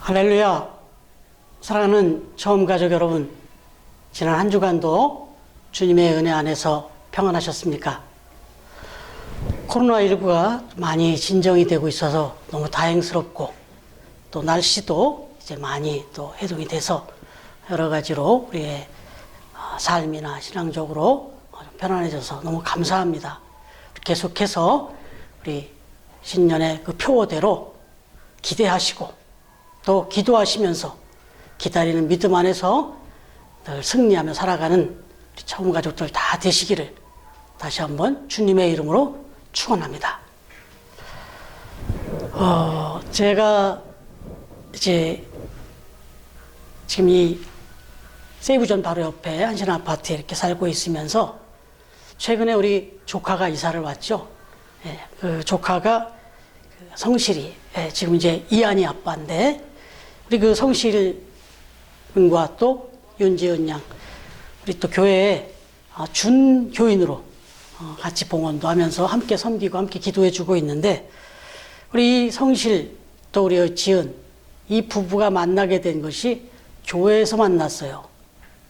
할렐루야. 사랑하는 처음 가족 여러분, 지난 한 주간도 주님의 은혜 안에서 평안하셨습니까? 코로나19가 많이 진정이 되고 있어서 너무 다행스럽고, 또 날씨도 이제 많이 또 해동이 돼서 여러 가지로 우리의 삶이나 신앙적으로 편안해져서 너무 감사합니다. 계속해서 우리 신년의 그 표어대로 기대하시고 또 기도하시면서 기다리는 믿음 안에서 늘 승리하며 살아가는 우리 처음 가족들 다 되시기를 다시 한번 주님의 이름으로 축원합니다. 제가 이제 지금 이 세이브존 바로 옆에 한신 아파트에 이렇게 살고 있으면서 최근에 우리 조카가 이사를 왔죠. 그 조카가 성실이, 지금 이제 이한이 아빠인데, 우리 그 성실과 또 윤지은 양, 우리 또 교회에 준교인으로 같이 봉헌도 하면서 함께 섬기고 함께 기도해 주고 있는데, 우리 성실 또 우리 지은 이 부부가 만나게 된 것이 교회에서 만났어요.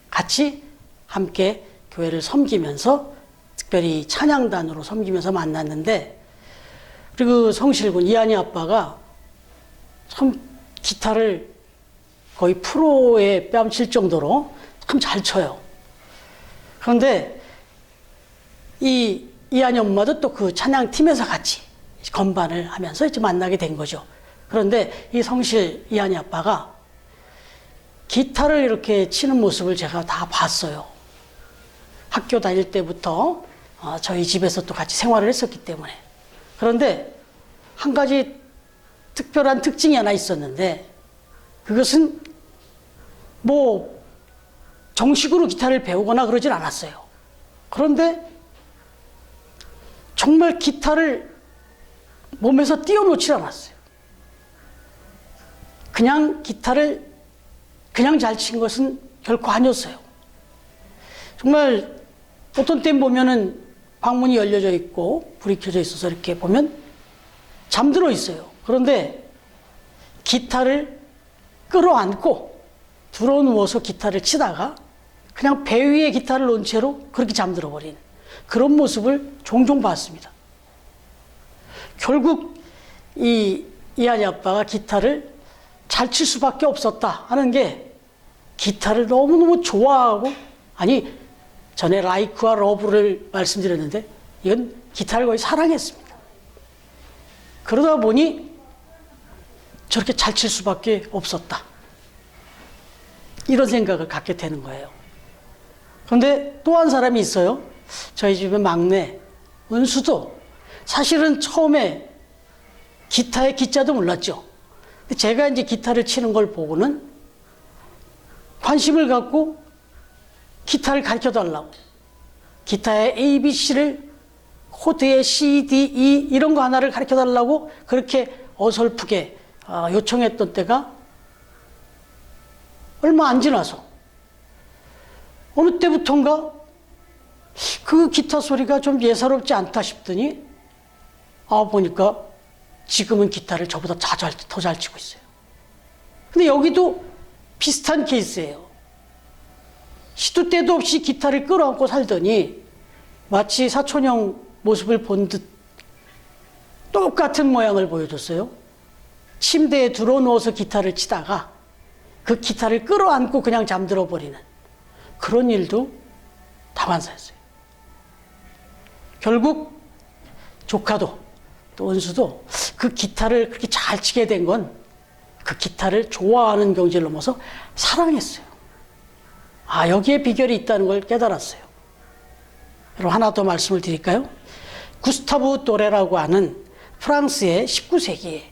같이 함께 교회를 섬기면서 특별히 찬양단으로 섬기면서 만났는데, 그리고 성실군 이한이 아빠가 참 기타를 거의 프로에 뺨칠 정도로 참 잘 쳐요. 그런데 이 이한이 엄마도 또 그 찬양팀에서 같이 건반을 하면서 이제 만나게 된 거죠. 그런데 이 성실 이한이 아빠가 기타를 이렇게 치는 모습을 제가 다 봤어요. 학교 다닐 때부터 저희 집에서 또 같이 생활을 했었기 때문에. 그런데 한 가지 특별한 특징이 하나 있었는데, 그것은 뭐 정식으로 기타를 배우거나 그러진 않았어요. 그런데 정말 기타를 몸에서 띄워놓지 않았어요. 그냥 기타를 그냥 잘 친 것은 결코 아니었어요. 정말 어떤 때 보면은 방문이 열려져 있고 불이 켜져 있어서 이렇게 보면 잠들어 있어요. 그런데 기타를 끌어안고 들어누워서 기타를 치다가 그냥 배 위에 기타를 놓은 채로 그렇게 잠들어 버린 그런 모습을 종종 봤습니다. 결국 이한이 아빠가 기타를 잘 칠 수밖에 없었다 하는 게, 기타를 너무너무 좋아하고, 아니 전에 라이크와 러브를 말씀드렸는데 이건 기타를 거의 사랑했습니다. 그러다 보니 저렇게 잘 칠 수밖에 없었다, 이런 생각을 갖게 되는 거예요. 그런데 또 한 사람이 있어요. 저희 집의 막내 은수도 사실은 처음에 기타의 기자도 몰랐죠. 제가 이제 기타를 치는 걸 보고는 관심을 갖고 기타를 가르쳐 달라고, 기타의 ABC를, 코드의 C, D, E 이런 거 하나를 가르쳐 달라고 그렇게 어설프게 요청했던 때가 얼마 안 지나서 어느 때부턴가 그 기타 소리가 좀 예사롭지 않다 싶더니 보니까 지금은 기타를 저보다 더 잘 치고 있어요. 근데 여기도 비슷한 케이스예요. 시도 때도 없이 기타를 끌어안고 살더니 마치 사촌형 모습을 본 듯 똑같은 모양을 보여줬어요. 침대에 들어누워서 기타를 치다가 그 기타를 끌어안고 그냥 잠들어 버리는 그런 일도 다반사였어요. 결국 조카도 또 은수도 그 기타를 그렇게 잘 치게 된 건 그 기타를 좋아하는 경지를 넘어서 사랑했어요. 여기에 비결이 있다는 걸 깨달았어요. 여러분, 하나 더 말씀을 드릴까요? 구스타브 도레라고 하는 프랑스의 19세기에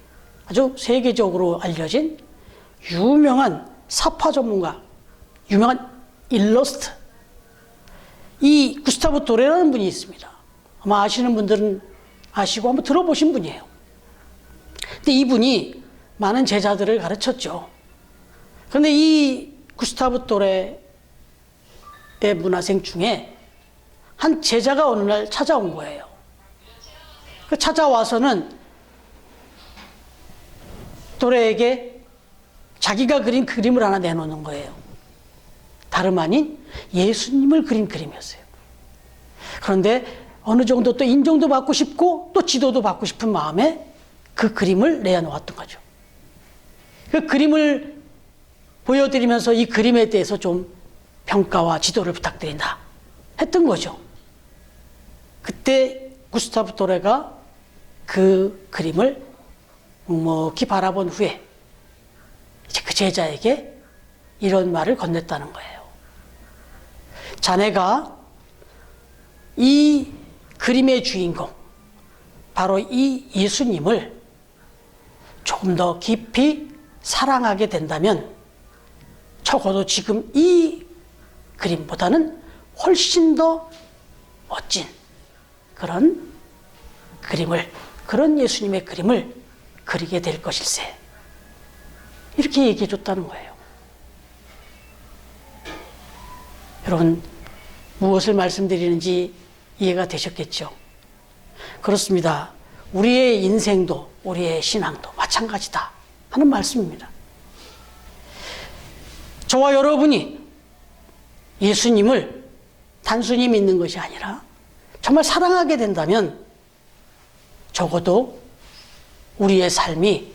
아주 세계적으로 알려진 유명한 사파 전문가, 유명한 일러스트, 이 구스타브 도레라는 분이 있습니다. 아마 아시는 분들은 아시고 한번 들어보신 분이에요. 근데 이분이 많은 제자들을 가르쳤죠. 그런데 이 구스타브 도레의 문화생 중에 한 제자가 어느 날 찾아온 거예요. 그 찾아와서는 도레에게 자기가 그린 그림을 하나 내놓는 거예요. 다름 아닌 예수님을 그린 그림이었어요. 그런데 어느 정도 또 인정도 받고 싶고 또 지도도 받고 싶은 마음에 그 그림을 내놓았던 거죠. 그 그림을 보여드리면서 이 그림에 대해서 좀 평가와 지도를 부탁드린다 했던 거죠. 그때 구스타프 도레가 그 그림을 묵묵히 바라본 후에 이제 그 제자에게 이런 말을 건넸다는 거예요. 자네가 이 그림의 주인공, 바로 이 예수님을 조금 더 깊이 사랑하게 된다면 적어도 지금 이 그림보다는 훨씬 더 멋진 그런 그림을, 그런 예수님의 그림을 그리게 될 것일세. 이렇게 얘기해 줬다는 거예요. 여러분, 무엇을 말씀드리는지 이해가 되셨겠죠? 그렇습니다. 우리의 인생도 우리의 신앙도 마찬가지다 하는 말씀입니다. 저와 여러분이 예수님을 단순히 믿는 것이 아니라 정말 사랑하게 된다면 적어도 우리의 삶이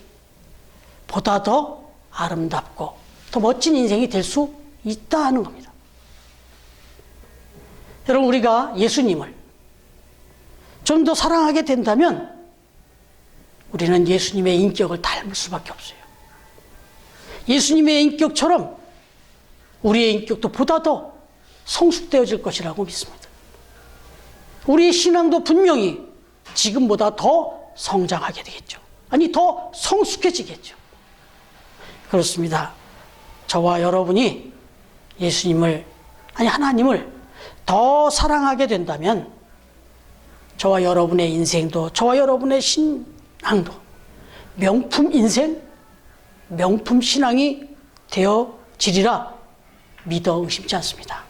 보다 더 아름답고 더 멋진 인생이 될 수 있다 하는 겁니다. 여러분, 우리가 예수님을 좀 더 사랑하게 된다면 우리는 예수님의 인격을 닮을 수밖에 없어요. 예수님의 인격처럼 우리의 인격도 보다 더 성숙되어질 것이라고 믿습니다. 우리의 신앙도 분명히 지금보다 더 성장하게 되겠죠. 아니, 더 성숙해지겠죠. 그렇습니다. 저와 여러분이 예수님을, 아니 하나님을 더 사랑하게 된다면 저와 여러분의 인생도, 저와 여러분의 신앙도 명품 인생, 명품 신앙이 되어지리라 믿어 의심치 않습니다.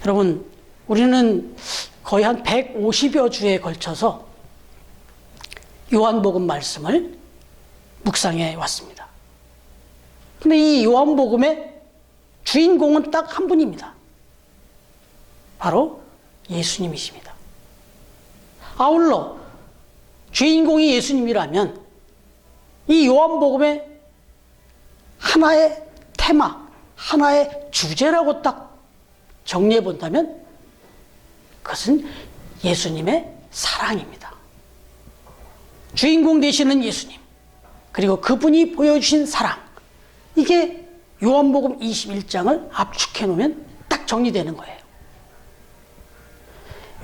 여러분, 우리는 거의 한 150여 주에 걸쳐서 요한복음 말씀을 묵상해 왔습니다. 근데 이 요한복음의 주인공은 딱 한 분입니다. 바로 예수님이십니다. 아울러 주인공이 예수님이라면 이 요한복음의 하나의 테마, 하나의 주제라고 딱 정리해 본다면 그것은 예수님의 사랑입니다. 주인공 되시는 예수님, 그리고 그분이 보여주신 사랑, 이게 요한복음 21장을 압축해 놓으면 딱 정리되는 거예요.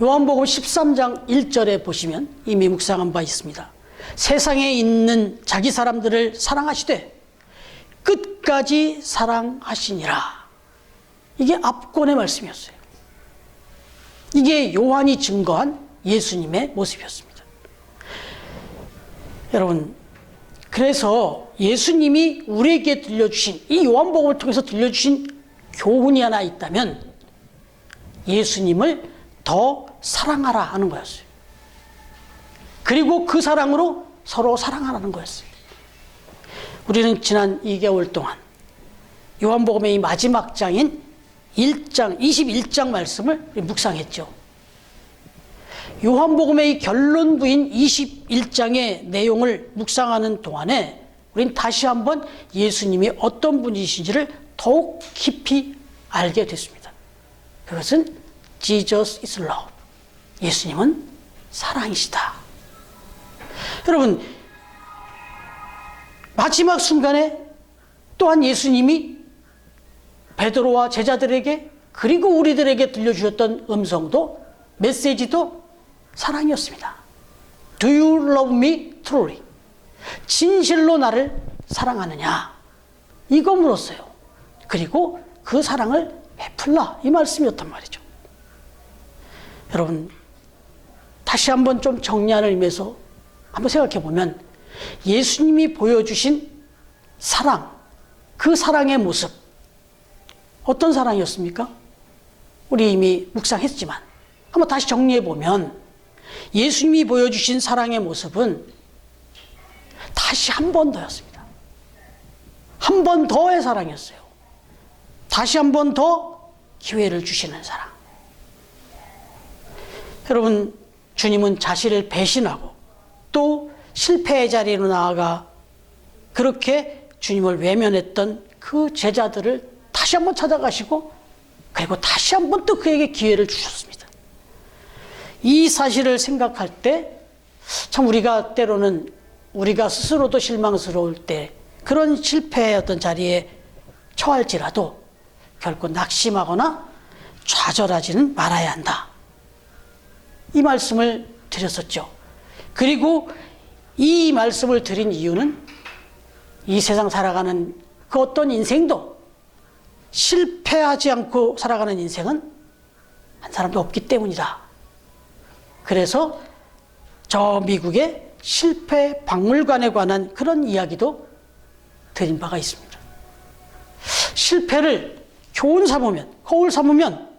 요한복음 13장 1절에 보시면 이미 묵상한 바 있습니다. 세상에 있는 자기 사람들을 사랑하시되 끝까지 사랑하시니라. 이게 압권의 말씀이었어요. 이게 요한이 증거한 예수님의 모습이었습니다. 여러분, 그래서 예수님이 우리에게 들려주신, 이 요한복음을 통해서 들려주신 교훈이 하나 있다면 예수님을 더 사랑하라 하는 거였어요. 그리고 그 사랑으로 서로 사랑하라는 거였어요. 우리는 지난 2개월 동안 요한복음의 이 마지막 장인 1장, 21장 말씀을 묵상했죠. 요한복음의 이 결론부인 21장의 내용을 묵상하는 동안에 우린 다시 한번 예수님이 어떤 분이신지를 더욱 깊이 알게 됐습니다. 그것은 Jesus is love. 예수님은 사랑이시다. 여러분, 마지막 순간에 또한 예수님이 베드로와 제자들에게 그리고 우리들에게 들려주셨던 음성도, 메시지도 사랑이었습니다. Do you love me truly? 진실로 나를 사랑하느냐? 이거 물었어요. 그리고 그 사랑을 베풀라, 이 말씀이었단 말이죠. 여러분, 다시 한번 좀 정리하는 의미에서 한번 생각해 보면 예수님이 보여주신 사랑, 그 사랑의 모습, 어떤 사랑이었습니까? 우리 이미 묵상했지만 한번 다시 정리해 보면 예수님이 보여주신 사랑의 모습은 다시 한 번 더였습니다. 한 번 더의 사랑이었어요. 다시 한 번 더 기회를 주시는 사랑. 여러분, 주님은 자신을 배신하고 또 실패의 자리로 나아가 그렇게 주님을 외면했던 그 제자들을 다시 한번 찾아가시고 그리고 다시 한번 또 그에게 기회를 주셨습니다. 이 사실을 생각할 때 참 우리가 때로는 우리가 스스로도 실망스러울 때 그런 실패의 어떤 자리에 처할지라도 결코 낙심하거나 좌절하지는 말아야 한다. 이 말씀을 드렸었죠. 그리고 이 말씀을 드린 이유는 이 세상 살아가는 그 어떤 인생도 실패하지 않고 살아가는 인생은 한 사람도 없기 때문이다. 그래서 저 미국의 실패 박물관에 관한 그런 이야기도 드린 바가 있습니다. 실패를 교훈 삼으면, 거울 삼으면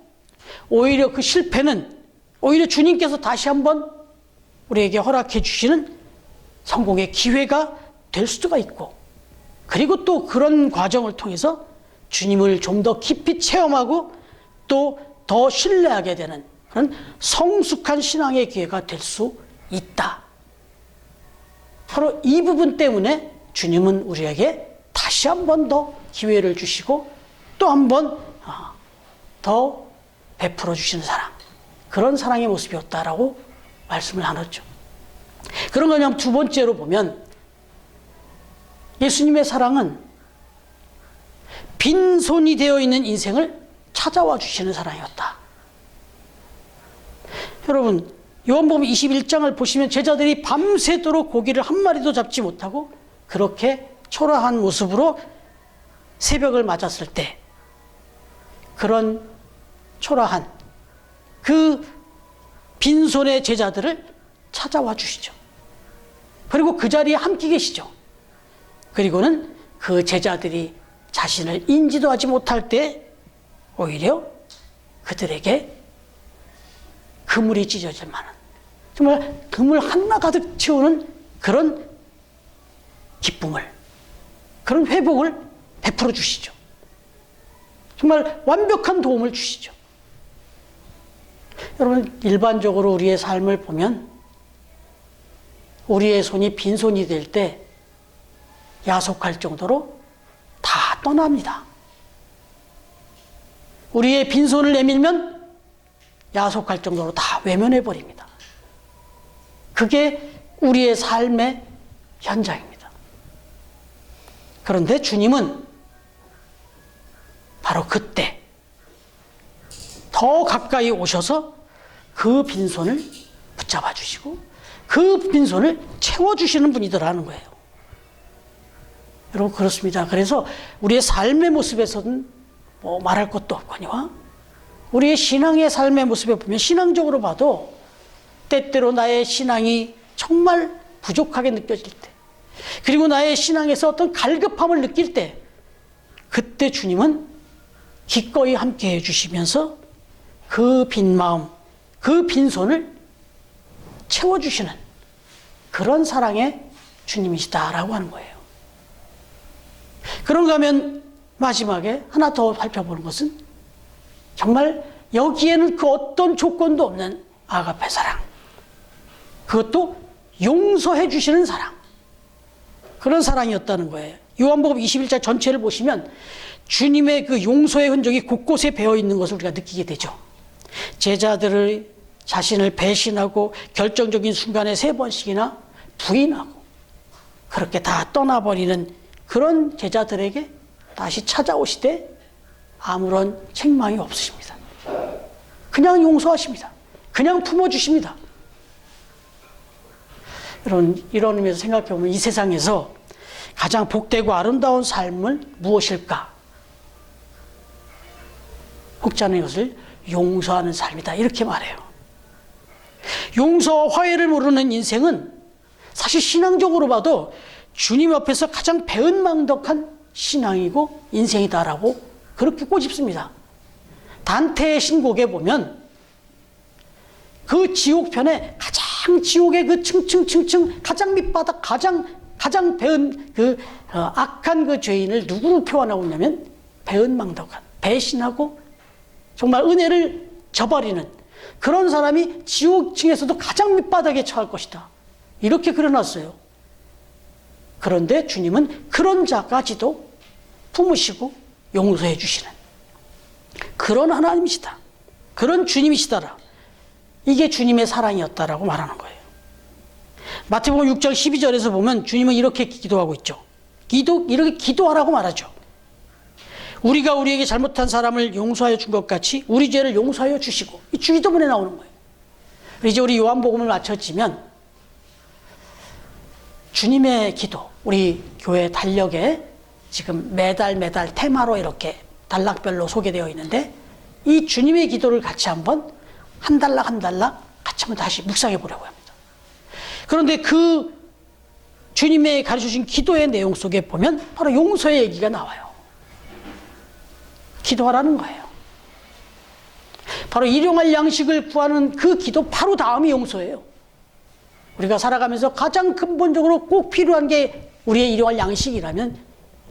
오히려 그 실패는 오히려 주님께서 다시 한번 우리에게 허락해 주시는 성공의 기회가 될 수가 있고, 그리고 또 그런 과정을 통해서 주님을 좀 더 깊이 체험하고 또 더 신뢰하게 되는 그런 성숙한 신앙의 기회가 될 수 있다. 바로 이 부분 때문에 주님은 우리에게 다시 한 번 더 기회를 주시고 또 한 번 더 베풀어 주시는 사랑, 그런 사랑의 모습이었다라고 말씀을 나눴죠. 그런 거냐면 두 번째로 보면 예수님의 사랑은 빈손이 되어 있는 인생을 찾아와 주시는 사랑이었다. 여러분, 요한복음 21장을 보시면 제자들이 밤새도록 고기를 한 마리도 잡지 못하고 그렇게 초라한 모습으로 새벽을 맞았을 때 그런 초라한 그 빈손의 제자들을 찾아와 주시죠. 그리고 그 자리에 함께 계시죠. 그리고는 그 제자들이 자신을 인지도 하지 못할 때 오히려 그들에게 그물이 찢어질 만한, 정말 그물 하나 가득 채우는 그런 기쁨을, 그런 회복을 베풀어 주시죠. 정말 완벽한 도움을 주시죠. 여러분, 일반적으로 우리의 삶을 보면 우리의 손이 빈손이 될 때 야속할 정도로 다 떠납니다. 우리의 빈손을 내밀면 야속할 정도로 다 외면해버립니다. 그게 우리의 삶의 현장입니다. 그런데 주님은 바로 그때 더 가까이 오셔서 그 빈손을 붙잡아 주시고 그 빈손을 채워주시는 분이더라는 거예요. 여러분, 그렇습니다. 그래서 우리의 삶의 모습에서는 뭐 말할 것도 없거니와 우리의 신앙의 삶의 모습에 보면 신앙적으로 봐도 때때로 나의 신앙이 정말 부족하게 느껴질 때, 그리고 나의 신앙에서 어떤 갈급함을 느낄 때, 그때 주님은 기꺼이 함께 해주시면서 그 빈 마음, 그 빈손을 채워주시는 그런 사랑의 주님이시다라고 하는 거예요. 그런가 하면 마지막에 하나 더 살펴보는 것은 정말 여기에는 그 어떤 조건도 없는 아가페 사랑, 그것도 용서해 주시는 사랑, 그런 사랑이었다는 거예요. 요한복음 21장 전체를 보시면 주님의 그 용서의 흔적이 곳곳에 배어 있는 것을 우리가 느끼게 되죠. 제자들을 자신을 배신하고 결정적인 순간에 3번씩이나 부인하고 그렇게 다 떠나버리는 그런 제자들에게 다시 찾아오시되 아무런 책망이 없으십니다. 그냥 용서하십니다. 그냥 품어주십니다. 여러분, 이런 의미에서 생각해보면 이 세상에서 가장 복되고 아름다운 삶은 무엇일까? 혹자는 이것을 용서하는 삶이다, 이렇게 말해요. 용서와 화해를 모르는 인생은 사실 신앙적으로 봐도 주님 앞에서 가장 배은망덕한 신앙이고 인생이다라고 그렇게 꼬집습니다. 단테의 신곡에 보면 그 지옥편에 가장 지옥의 그 층층층층 가장 밑바닥 가장 가장 악한 그 죄인을 누구로 표현하고 있냐면 배은망덕한, 배신하고 정말 은혜를 저버리는 그런 사람이 지옥층에서도 가장 밑바닥에 처할 것이다. 이렇게 그려놨어요. 그런데 주님은 그런 자까지도 품으시고 용서해 주시는 그런 하나님이시다. 그런 주님이시다라. 이게 주님의 사랑이었다라고 말하는 거예요. 마태복음 6장 12절에서 보면 주님은 이렇게 기도하고 있죠. 이렇게 기도하라고 말하죠. 우리가 우리에게 잘못한 사람을 용서하여 준 것 같이 우리 죄를 용서하여 주시고, 이 주기도문에 나오는 거예요. 이제 우리 요한복음을 마쳤지만 주님의 기도, 우리 교회 달력에 지금 매달 테마로 이렇게 단락별로 소개되어 있는데, 이 주님의 기도를 같이 한번 한 단락 같이 한번 다시 묵상해 보려고 합니다. 그런데 그 주님의 가르쳐주신 기도의 내용 속에 보면 바로 용서의 얘기가 나와요. 기도하라는 거예요. 바로 일용할 양식을 구하는 그 기도 바로 다음이 용서예요. 우리가 살아가면서 가장 근본적으로 꼭 필요한 게 우리의 일용할 양식이라면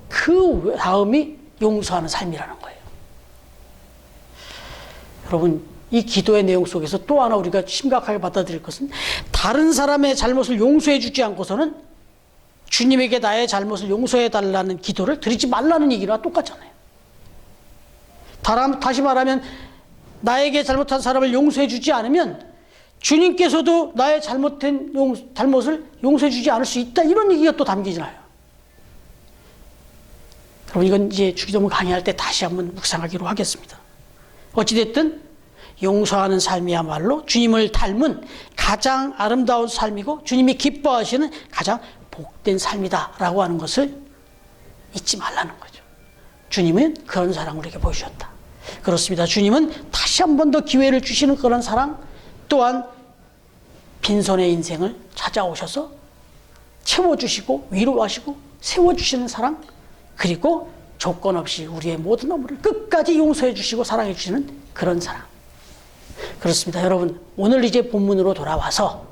그 다음이 용서하는 삶이라는 거예요. 여러분, 이 기도의 내용 속에서 또 하나 우리가 심각하게 받아들일 것은 다른 사람의 잘못을 용서해 주지 않고서는 주님에게 나의 잘못을 용서해 달라는 기도를 드리지 말라는 얘기랑 똑같잖아요. 다시 말하면 나에게 잘못한 사람을 용서해 주지 않으면 주님께서도 나의 잘못을 용서해 주지 않을 수 있다, 이런 얘기가 또 담기잖아요. 그럼 이건 이제 주기도문 강의할 때 다시 한번 묵상하기로 하겠습니다. 어찌됐든 용서하는 삶이야말로 주님을 닮은 가장 아름다운 삶이고 주님이 기뻐하시는 가장 복된 삶이다라고 하는 것을 잊지 말라는 거죠. 주님은 그런 사랑을 우리에게 보여주셨다. 그렇습니다. 주님은 다시 한 번 더 기회를 주시는 그런 사랑, 또한 빈손의 인생을 찾아오셔서 채워주시고 위로하시고 세워주시는 사랑, 그리고 조건 없이 우리의 모든 업무를 끝까지 용서해 주시고 사랑해 주시는 그런 사랑. 그렇습니다. 여러분, 오늘 이제 본문으로 돌아와서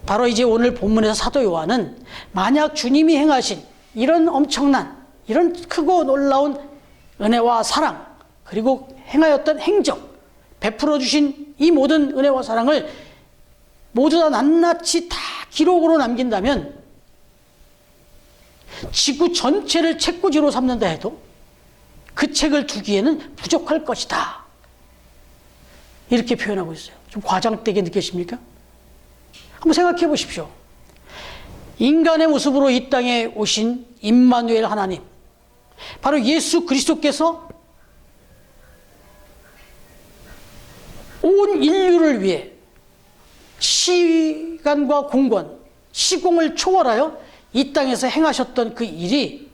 바로 이제 오늘 본문에서 사도 요한은 만약 주님이 행하신 이런 엄청난, 이런 크고 놀라운 은혜와 사랑, 그리고 행하였던 행적, 베풀어 주신 이 모든 은혜와 사랑을 모두 다 낱낱이 다 기록으로 남긴다면 지구 전체를 책꽂이로 삼는다 해도 그 책을 두기에는 부족할 것이다, 이렇게 표현하고 있어요. 좀 과장되게 느껴집니까? 한번 생각해 보십시오. 인간의 모습으로 이 땅에 오신 임마누엘 하나님, 바로 예수 그리스도께서 온 인류를 위해 시간과 공간, 시공을 초월하여 이 땅에서 행하셨던 그 일이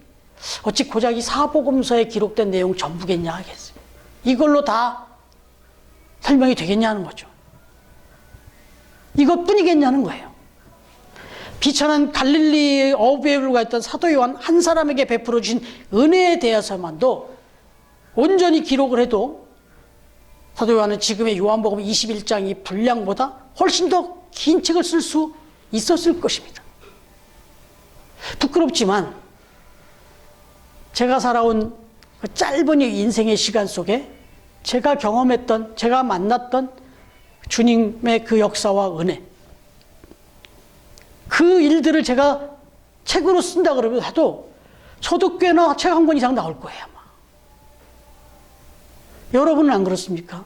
어찌 고작 이 사복음서에 기록된 내용 전부겠냐 하겠어요. 이걸로 다 설명이 되겠냐는 거죠. 이것뿐이겠냐는 거예요. 비천한 갈릴리의 어부에 불과했던 사도 요한 한 사람에게 베풀어 주신 은혜에 대해서만도 온전히 기록을 해도 사도 요한은 지금의 요한복음 21장 이 분량보다 훨씬 더 긴 책을 쓸 수 있었을 것입니다. 부끄럽지만 제가 살아온 그 짧은 인생의 시간 속에 제가 경험했던, 제가 만났던 주님의 그 역사와 은혜, 그 일들을 제가 책으로 쓴다 그러면 해도 저도 꽤나 책 한 권 이상 나올 거예요, 아마. 여러분은 안 그렇습니까?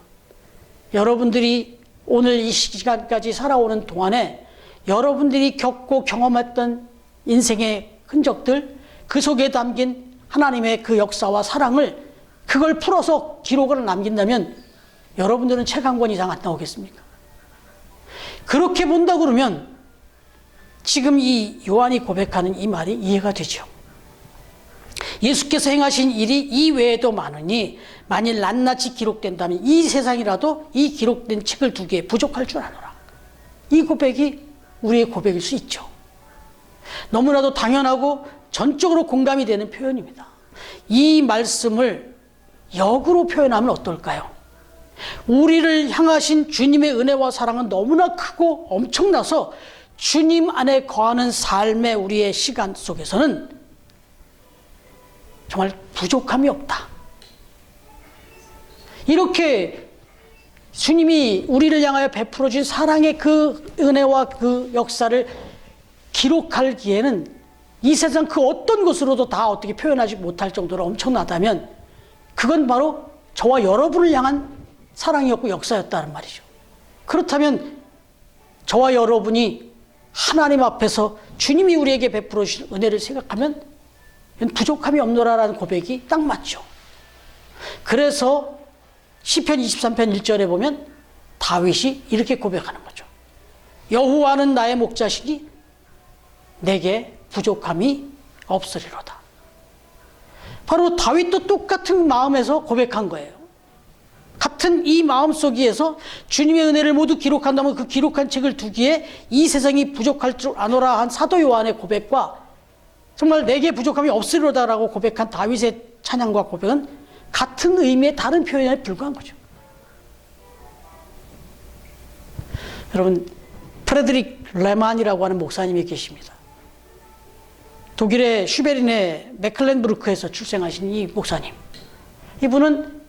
여러분들이 오늘 이 시간까지 살아오는 동안에 여러분들이 겪고 경험했던 인생의 흔적들, 그 속에 담긴 하나님의 그 역사와 사랑을, 그걸 풀어서 기록을 남긴다면 여러분들은 책 한 권 이상 안 나오겠습니까? 그렇게 본다 그러면 지금 이 요한이 고백하는 이 말이 이해가 되죠. 예수께서 행하신 일이 이 외에도 많으니 만일 낱낱이 기록된다면 이 세상이라도 이 기록된 책을 두기에 부족할 줄 아노라. 이 고백이 우리의 고백일 수 있죠. 너무나도 당연하고 전적으로 공감이 되는 표현입니다. 이 말씀을 역으로 표현하면 어떨까요? 우리를 향하신 주님의 은혜와 사랑은 너무나 크고 엄청나서 주님 안에 거하는 삶의 우리의 시간 속에서는 정말 부족함이 없다. 이렇게 주님이 우리를 향하여 베풀어 주신 사랑의 그 은혜와 그 역사를 기록하기에는 이 세상 그 어떤 것으로도 다 어떻게 표현하지 못할 정도로 엄청나다면 그건 바로 저와 여러분을 향한 사랑이었고 역사였다는 말이죠. 그렇다면 저와 여러분이 하나님 앞에서 주님이 우리에게 베풀어 주신 은혜를 생각하면 부족함이 없노라라는 고백이 딱 맞죠. 그래서 시편 23편 1절에 보면 다윗이 이렇게 고백하는 거죠. 여호와는 나의 목자시니 내게 부족함이 없으리로다. 바로 다윗도 똑같은 마음에서 고백한 거예요. 같은 이 마음속에서 주님의 은혜를 모두 기록한다면 그 기록한 책을 두기에 이 세상이 부족할 줄 아노라 한 사도 요한의 고백과 정말 내게 부족함이 없으리로다라고 고백한 다윗의 찬양과 고백은 같은 의미의 다른 표현에 불과한 거죠. 여러분, 프레드릭 레만이라고 하는 목사님이 계십니다. 독일의 슈베린의 메클렌부르크에서 출생하신 이 목사님. 이분은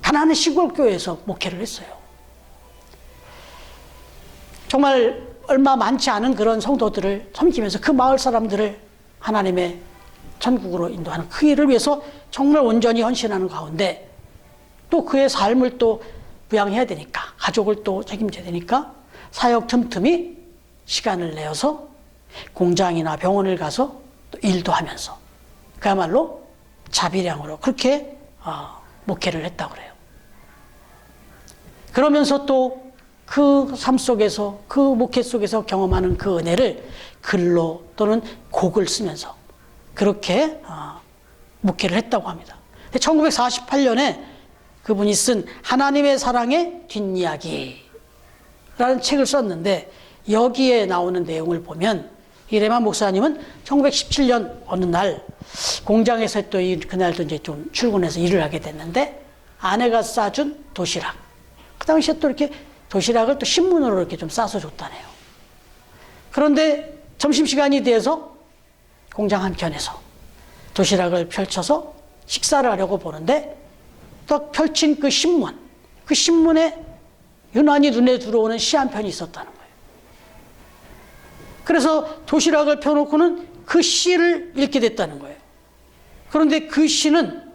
가난한 시골 교회에서 목회를 했어요. 정말 얼마 많지 않은 그런 성도들을 섬기면서 그 마을 사람들을 하나님의 천국으로 인도하는 그 일을 위해서 정말 온전히 헌신하는 가운데 또 그의 삶을 또 부양해야 되니까, 가족을 또 책임져야 되니까 사역 틈틈이 시간을 내어서 공장이나 병원을 가서 또 일도 하면서 그야말로 자비량으로 그렇게 목회를 했다고 그래요. 그러면서 또 그 삶 속에서, 그 목회 속에서 경험하는 그 은혜를 글로 또는 곡을 쓰면서 그렇게 목회를 했다고 합니다. 1948년에 그분이 쓴 하나님의 사랑의 뒷이야기라는 책을 썼는데 여기에 나오는 내용을 보면 이 레만 목사님은 1917년 어느 날 공장에서 또 그날도 이제 좀 출근해서 일을 하게 됐는데 아내가 싸준 도시락. 그 당시에 또 이렇게 도시락을 또 신문으로 이렇게 좀 싸서 줬다네요. 그런데 점심시간이 돼서 공장 한켠에서 도시락을 펼쳐서 식사를 하려고 보는데 딱 펼친 그 신문에 유난히 눈에 들어오는 시 한 편이 있었다는 거예요. 그래서 도시락을 펴놓고는 그 시를 읽게 됐다는 거예요. 그런데 그 시는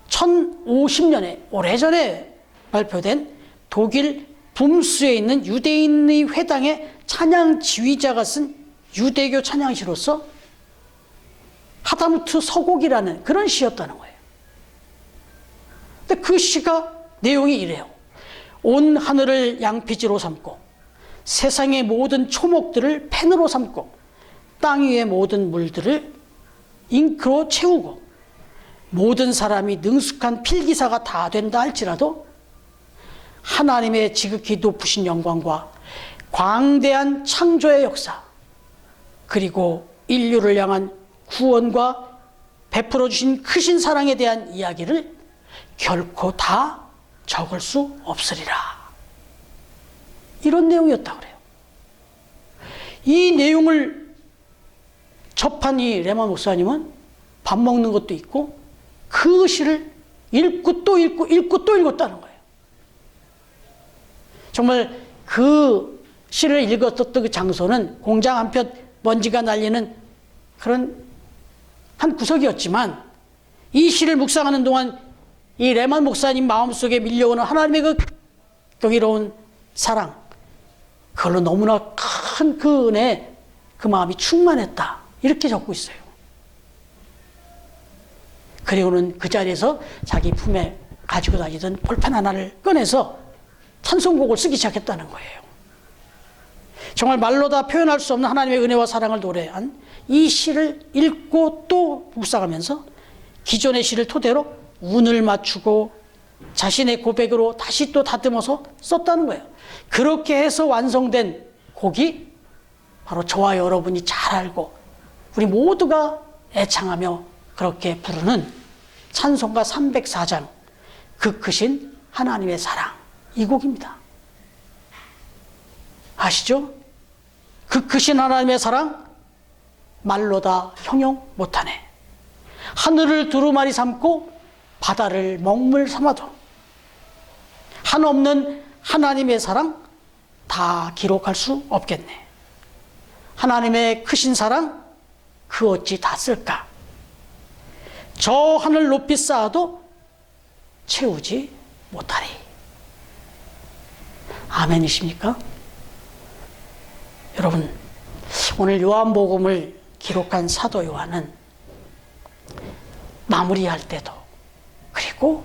1050년에 오래전에 발표된 독일 붐스에 있는 유대인의 회당의 찬양 지휘자가 쓴 유대교 찬양시로서 하다무트 서곡이라는 그런 시였다는 거예요. 근데 그 시가 내용이 이래요. 온 하늘을 양피지로 삼고 세상의 모든 초목들을 펜으로 삼고 땅 위의 모든 물들을 잉크로 채우고 모든 사람이 능숙한 필기사가 다 된다 할지라도 하나님의 지극히 높으신 영광과 광대한 창조의 역사 그리고 인류를 향한 구원과 베풀어 주신 크신 사랑에 대한 이야기를 결코 다 적을 수 없으리라. 이런 내용이었다고 그래요. 이 내용을 접한 이 레만 목사님은 밥 먹는 것도 있고 그 시를 읽고 또 읽고 또 읽었다는 거예요. 정말 그 시를 읽었던 그 장소는 공장 한편 먼지가 날리는 그런 한 구석이었지만 이 시를 묵상하는 동안 이 레만 목사님 마음속에 밀려오는 하나님의 그 경이로운 사랑, 그걸로 너무나 큰 그 은혜에 그 마음이 충만했다. 이렇게 적고 있어요. 그리고는 그 자리에서 자기 품에 가지고 다니던 볼펜 하나를 꺼내서 찬송곡을 쓰기 시작했다는 거예요. 정말 말로 다 표현할 수 없는 하나님의 은혜와 사랑을 노래한 이 시를 읽고 또 묵상하면서 기존의 시를 토대로 운을 맞추고 자신의 고백으로 다시 또 다듬어서 썼다는 거예요. 그렇게 해서 완성된 곡이 바로 저와 여러분이 잘 알고 우리 모두가 애창하며 그렇게 부르는 찬송가 304장 그 크신 하나님의 사랑, 이 곡입니다. 아시죠? 그 크신 하나님의 사랑 말로 다 형용 못하네. 하늘을 두루마리 삼고 바다를 먹물 삼아도 한없는 하나님의 사랑 다 기록할 수 없겠네. 하나님의 크신 사랑 그 어찌 다 쓸까? 저 하늘 높이 쌓아도 채우지 못하리. 아멘이십니까? 여러분, 오늘 요한복음을 기록한 사도 요한은 마무리할 때도, 그리고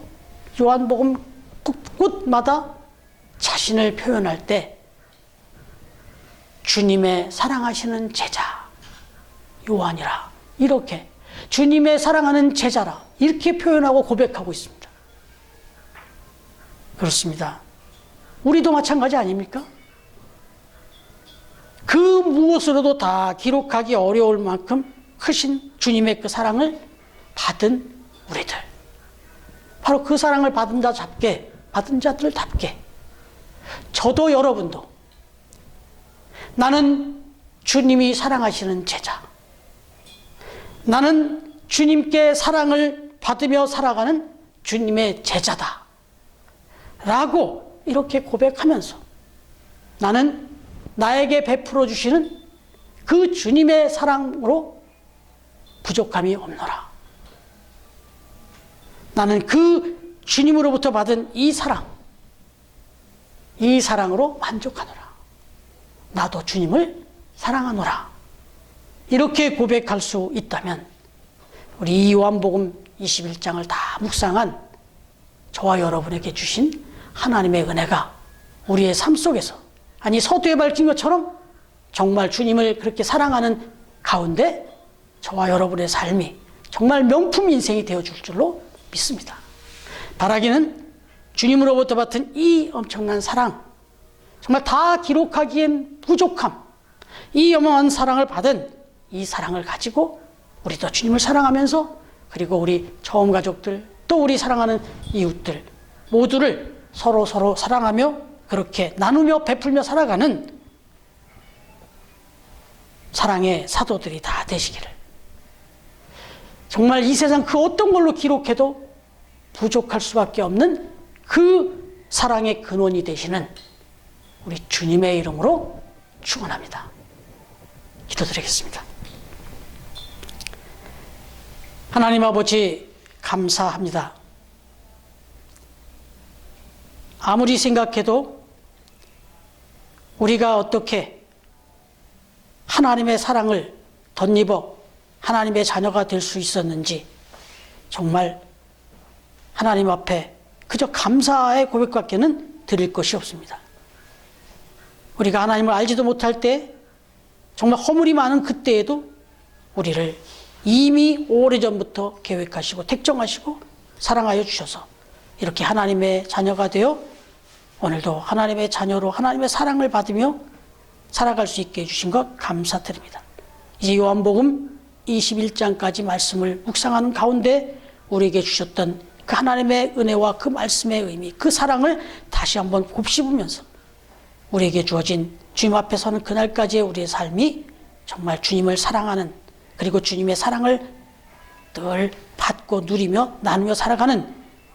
요한복음 곳곳마다 자신을 표현할 때 주님의 사랑하시는 제자 요한이라, 이렇게 주님의 사랑하는 제자라 이렇게 표현하고 고백하고 있습니다. 그렇습니다. 우리도 마찬가지 아닙니까? 그 무엇으로도 다 기록하기 어려울 만큼 크신 주님의 그 사랑을 받은 우리들, 바로 그 사랑을 받은 자들답게 저도 여러분도 나는 주님이 사랑하시는 제자, 나는 주님께 사랑을 받으며 살아가는 주님의 제자다 라고 이렇게 고백하면서 나는 나에게 베풀어 주시는 그 주님의 사랑으로 부족함이 없노라. 나는 그 주님으로부터 받은 이 사랑으로 만족하노라. 나도 주님을 사랑하노라. 이렇게 고백할 수 있다면 우리 이 요한복음 21장을 다 묵상한 저와 여러분에게 주신 하나님의 은혜가 우리의 삶 속에서, 아니 서두에 밝힌 것처럼 정말 주님을 그렇게 사랑하는 가운데 저와 여러분의 삶이 정말 명품 인생이 되어줄 줄로 믿습니다. 바라기는 주님으로부터 받은 이 엄청난 사랑, 정말 다 기록하기엔 부족함, 이 어마어마한 사랑을 받은 이 사랑을 가지고 우리도 주님을 사랑하면서, 그리고 우리 처음 가족들, 또 우리 사랑하는 이웃들 모두를 서로 사랑하며 그렇게 나누며 베풀며 살아가는 사랑의 사도들이 다 되시기를, 정말 이 세상 그 어떤 걸로 기록해도 부족할 수밖에 없는 그 사랑의 근원이 되시는 우리 주님의 이름으로 축원합니다. 기도드리겠습니다. 하나님 아버지, 감사합니다. 아무리 생각해도 우리가 어떻게 하나님의 사랑을 덧입어 하나님의 자녀가 될 수 있었는지 정말 하나님 앞에 그저 감사의 고백밖에는 드릴 것이 없습니다. 우리가 하나님을 알지도 못할 때, 정말 허물이 많은 그때에도 우리를 이미 오래전부터 계획하시고 택정하시고 사랑하여 주셔서 이렇게 하나님의 자녀가 되어 오늘도 하나님의 자녀로 하나님의 사랑을 받으며 살아갈 수 있게 해주신 것 감사드립니다. 이제 요한복음 21장까지 말씀을 묵상하는 가운데 우리에게 주셨던 그 하나님의 은혜와 그 말씀의 의미, 그 사랑을 다시 한번 곱씹으면서 우리에게 주어진 주님 앞에 서는 그날까지의 우리의 삶이 정말 주님을 사랑하는, 그리고 주님의 사랑을 늘 받고 누리며 나누며 살아가는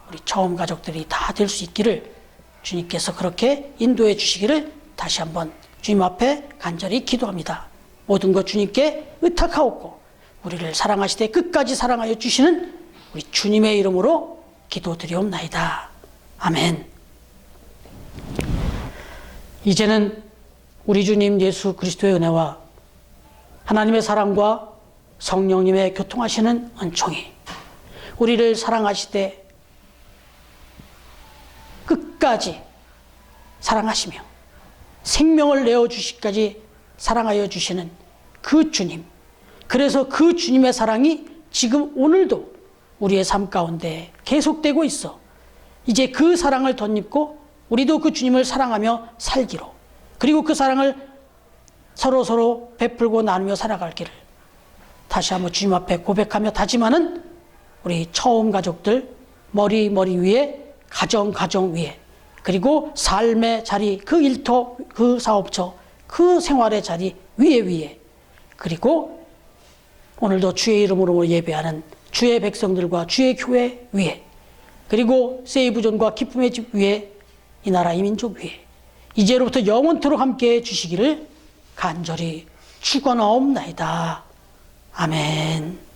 우리 처음 가족들이 다 될 수 있기를 주님께서 그렇게 인도해 주시기를 다시 한번 주님 앞에 간절히 기도합니다. 모든 것 주님께 의탁하옵고 우리를 사랑하시되 끝까지 사랑하여 주시는 우리 주님의 이름으로 기도드리옵나이다. 아멘. 이제는 우리 주님 예수 그리스도의 은혜와 하나님의 사랑과 성령님의 교통하시는 은총이 우리를 사랑하시되 끝까지 사랑하시며 생명을 내어주시기까지 사랑하여 주시는 그 주님, 그래서 그 주님의 사랑이 지금 오늘도 우리의 삶 가운데 계속되고 있어 이제 그 사랑을 덧입고 우리도 그 주님을 사랑하며 살기로, 그리고 그 사랑을 서로 베풀고 나누며 살아갈 길을 다시 한번 주님 앞에 고백하며 다짐하는 우리 처음 가족들, 머리 위에 가정 위에, 그리고 삶의 자리, 그 일터, 그 사업처, 그 생활의 자리 위에 그리고 오늘도 주의 이름으로 예배하는 주의 백성들과 주의 교회 위에 그리고 세이브존과 기쁨의 집 위에 이 나라 이 민족 위에 이제로부터 영원토록 함께해 주시기를 간절히 축원하옵나이다. 아멘.